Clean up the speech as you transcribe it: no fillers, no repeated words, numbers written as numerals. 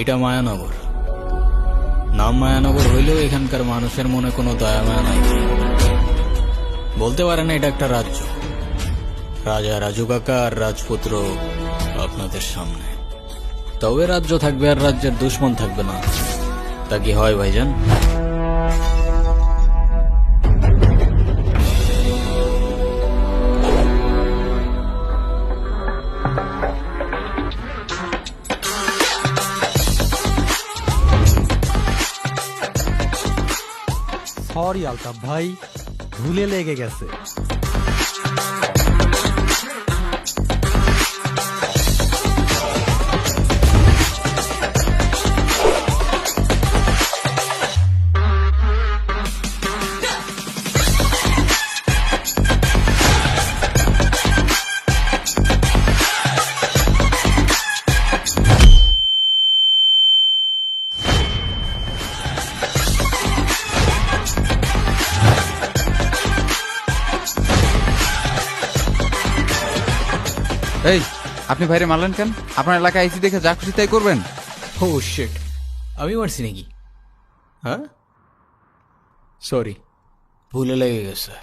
এইটা মায়ানগর। নাম মায়ানগর হইলেও এখানকার মানুষের মনে কোনো দয়া মায়া নাই। বলতে পারেন এটা একটা রাজ্য। রাজা রাজু কাকা আর রাজপুত্র আপনাদের সামনে। তবে রাজ্য থাকবে আর রাজ্যের দুশ্মন থাকবে না, তা কি হয় ভাইজান? সরি আলতাফ ভাই, ভুলে লেগে গেছে। এই, আপনি বাইরে মারলেন কেন? আপনার এলাকায় আইসি দেখে যা খুশি তাই করবেন? ও শিট, আমি মারছি নাকি? হ্যাঁ, সরি, ভুলে লেগে গেছে।